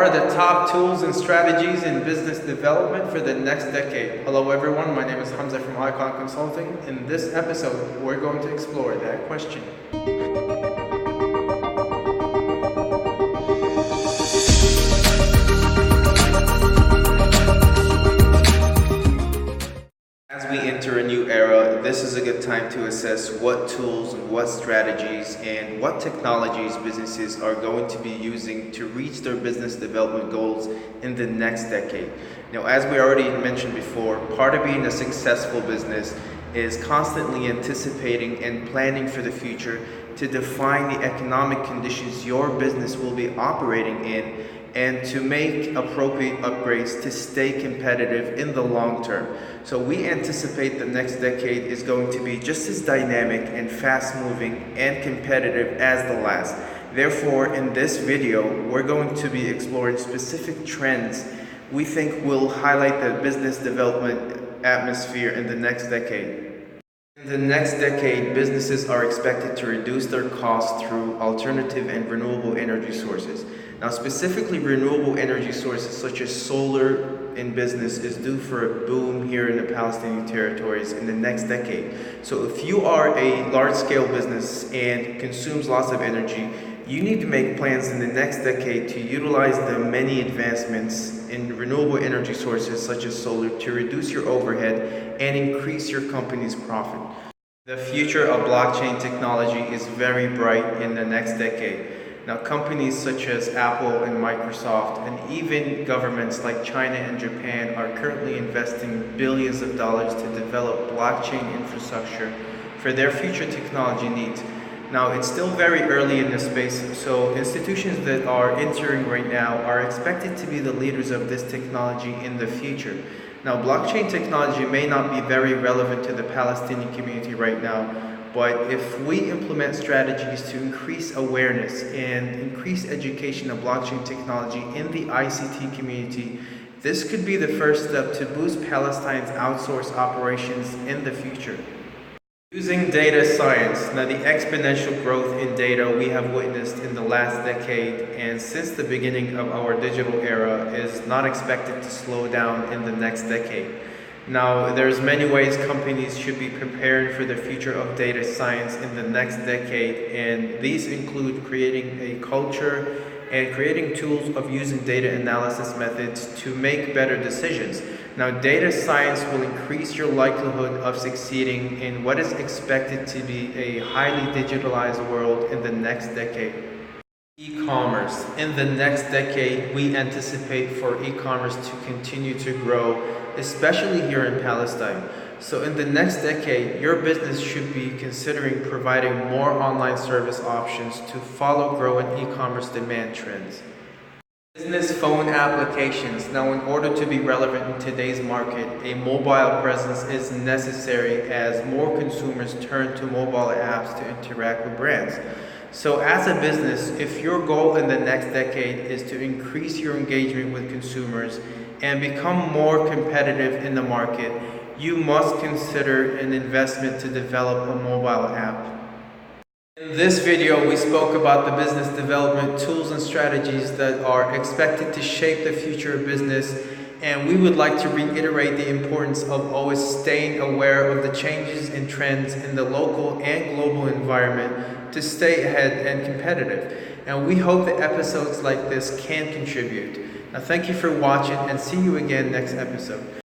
are the top tools and strategies in business development for the next decade? Hello everyone, my name is Hamza from Icon Consulting. In this episode, we're going to explore that question. As we enter a new era, this is a good time to assess what tools and what strategies and what technologies businesses are going to be using to reach their business development goals in the next decade. Now, as we already mentioned before, part of being a successful business is constantly anticipating and planning for the future to define the economic conditions your business will be operating in and to make appropriate upgrades to stay competitive in the long term. So we anticipate the next decade is going to be just as dynamic and fast moving and competitive as the last. Therefore, in this video, we're going to be exploring specific trends we think will highlight the business development atmosphere in the next decade. In the next decade, businesses are expected to reduce their costs through alternative and renewable energy sources. Now, specifically, renewable energy sources such as solar in business is due for a boom here in the Palestinian territories in the next decade. So if you are a large-scale business and consumes lots of energy, you need to make plans in the next decade to utilize the many advancements in renewable energy sources such as solar to reduce your overhead and increase your company's profit. The future of blockchain technology is very bright in the next decade. Now, companies such as Apple and Microsoft and even governments like China and Japan are currently investing billions of dollars to develop blockchain infrastructure for their future technology needs. Now, it's still very early in this space, so institutions that are entering right now are expected to be the leaders of this technology in the future. Now, blockchain technology may not be very relevant to the Palestinian community right now, but if we implement strategies to increase awareness and increase education of blockchain technology in the ICT community, this could be the first step to boost Palestine's outsourced operations in the future. Using data science, now the exponential growth in data we have witnessed in the last decade and since the beginning of our digital era is not expected to slow down in the next decade. Now, there's many ways companies should be prepared for the future of data science in the next decade, and these include creating a culture and creating tools of using data analysis methods to make better decisions. Now, data science will increase your likelihood of succeeding in what is expected to be a highly digitalized world in the next decade. E-commerce. In the next decade, we anticipate for e-commerce to continue to grow, especially here in Palestine. So in the next decade, your business should be considering providing more online service options to follow growing e-commerce demand trends. Business phone applications. Now, in order to be relevant in today's market, a mobile presence is necessary as more consumers turn to mobile apps to interact with brands. So as a business, if your goal in the next decade is to increase your engagement with consumers and become more competitive in the market, you must consider an investment to develop a mobile app. In this video, we spoke about the business development tools and strategies that are expected to shape the future of business, and we would like to reiterate the importance of always staying aware of the changes and trends in the local and global environment to stay ahead and competitive. And we hope that episodes like this can contribute. Now, thank you for watching and see you again next episode.